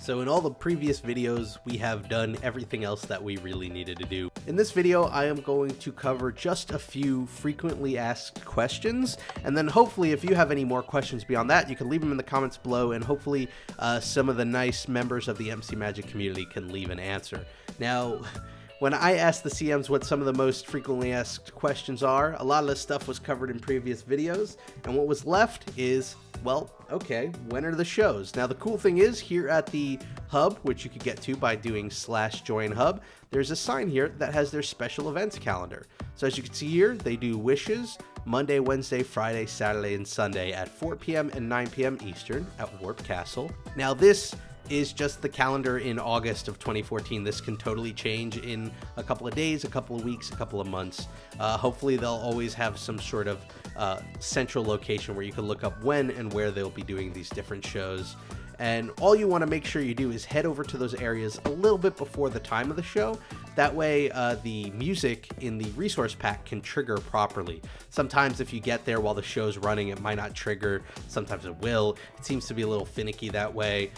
So in all the previous videos, we have done everything else that we really needed to do. In this video, I am going to cover just a few frequently asked questions, and then hopefully if you have any more questions beyond that, you can leave them in the comments below, and hopefully some of the nice members of the MC Magic community can leave an answer. Now, when I asked the CMs what some of the most frequently asked questions are, a lot of this stuff was covered in previous videos, and what was left is, well, okay, when are the shows? Now the cool thing is, here at the hub, which you could get to by doing /join hub, there's a sign here that has their special events calendar. So as you can see here, they do Wishes, Monday, Wednesday, Friday, Saturday, and Sunday at 4 p.m. and 9 p.m. Eastern at Warp Castle. Now this is just the calendar in August of 2014. This can totally change in a couple of days, a couple of weeks, a couple of months. Hopefully they'll always have some sort of central location where you can look up when and where they'll be doing these different shows. And all you want to make sure you do is head over to those areas a little bit before the time of the show. That way the music in the resource pack can trigger properly. Sometimes if you get there while the show's running, it might not trigger. Sometimes it will. It seems to be a little finicky that way.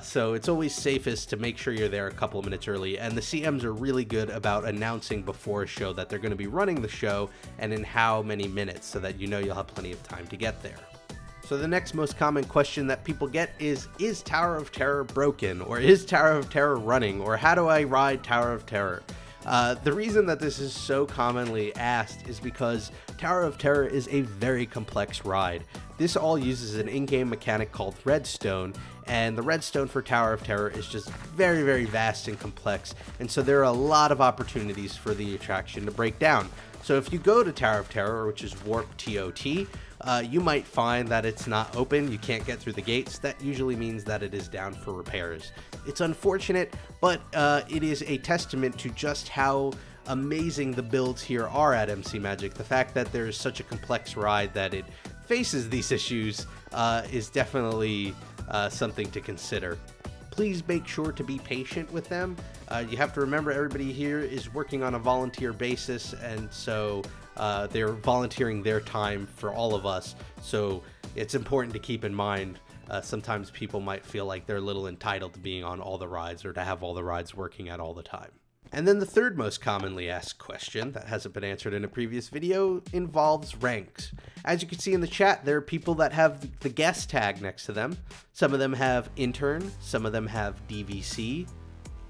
So it's always safest to make sure you're there a couple of minutes early. And the CMs are really good about announcing before a show that they're going to be running the show and in how many minutes, so that you know you'll have plenty of time to get there. So the next most common question that people get is Tower of Terror broken? Or is Tower of Terror running? Or how do I ride Tower of Terror? The reason that this is so commonly asked is because Tower of Terror is a very complex ride. This all uses an in-game mechanic called redstone, and the redstone for Tower of Terror is just very, very vast and complex, and so there are a lot of opportunities for the attraction to break down. So if you go to Tower of Terror, which is Warp TOT, you might find that it's not open, you can't get through the gates. That usually means that it is down for repairs. It's unfortunate, but it is a testament to just how amazing the builds here are at MC Magic. The fact that there is such a complex ride that it faces these issues is definitely something to consider. Please make sure to be patient with them. You have to remember everybody here is working on a volunteer basis, and so they're volunteering their time for all of us. So it's important to keep in mind, sometimes people might feel like they're a little entitled to being on all the rides or to have all the rides working at all the time. And then the third most commonly asked question that hasn't been answered in a previous video involves ranks. As you can see in the chat, there are people that have the guest tag next to them. Some of them have intern, some of them have DVC.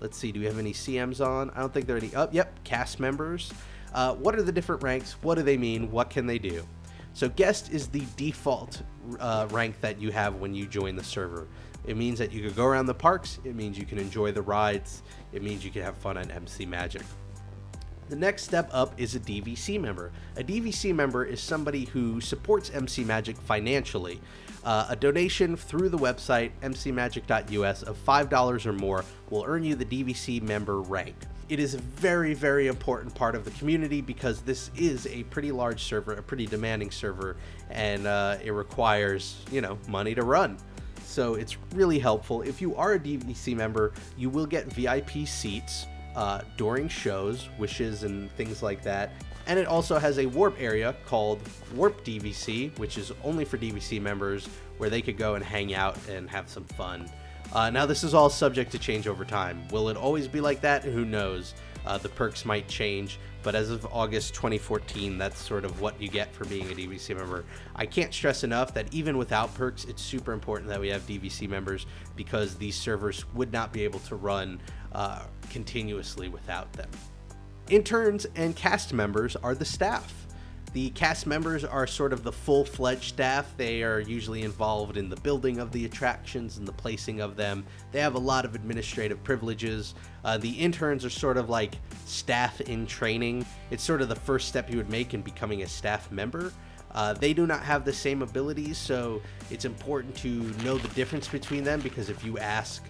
Let's see, do we have any CMs on? I don't think there are any. Oh, yep, cast members. What are the different ranks? What do they mean? What can they do? So guest is the default rank that you have when you join the server. It means that you can go around the parks, it means you can enjoy the rides, it means you can have fun on MC Magic. The next step up is a DVC member. A DVC member is somebody who supports MC Magic financially. A donation through the website mcmagic.us of $5 or more will earn you the DVC member rank. It is a very, very important part of the community because this is a pretty large server, a pretty demanding server, and it requires, you know, money to run. So it's really helpful. If you are a DVC member, you will get VIP seats during shows, wishes, and things like that. And it also has a warp area called Warp DVC, which is only for DVC members, where they could go and hang out and have some fun. Now this is all subject to change over time. Will it always be like that? Who knows? The perks might change, but as of August 2014, that's sort of what you get for being a DVC member. I can't stress enough that even without perks, it's super important that we have DVC members, because these servers would not be able to run continuously without them. Interns and cast members are the staff. The cast members are sort of the full-fledged staff. They are usually involved in the building of the attractions and the placing of them. They have a lot of administrative privileges. The interns are sort of like staff in training. It's sort of the first step you would make in becoming a staff member. They do not have the same abilities, so it's important to know the difference between them, because if you ask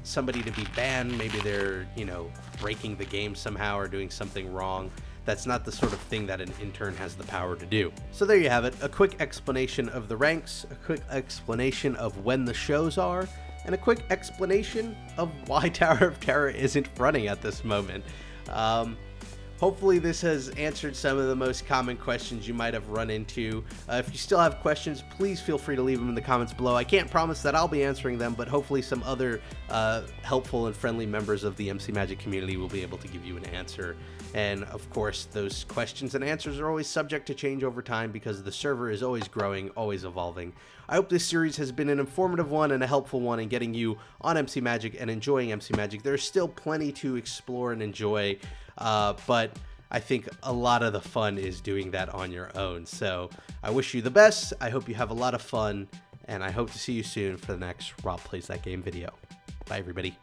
somebody to be banned, maybe they're, you know, breaking the game somehow or doing something wrong. That's not the sort of thing that an intern has the power to do. So there you have it, a quick explanation of the ranks, a quick explanation of when the shows are, and a quick explanation of why Tower of Terror isn't running at this moment. Hopefully this has answered some of the most common questions you might have run into. If you still have questions, please feel free to leave them in the comments below. I can't promise that I'll be answering them, but hopefully some other helpful and friendly members of the MC Magic community will be able to give you an answer. And of course, those questions and answers are always subject to change over time because the server is always growing, always evolving. I hope this series has been an informative one and a helpful one in getting you on MC Magic and enjoying MC Magic. There's still plenty to explore and enjoy, but I think a lot of the fun is doing that on your own. So I wish you the best. I hope you have a lot of fun, and I hope to see you soon for the next Rob Plays That Game video. Bye, everybody.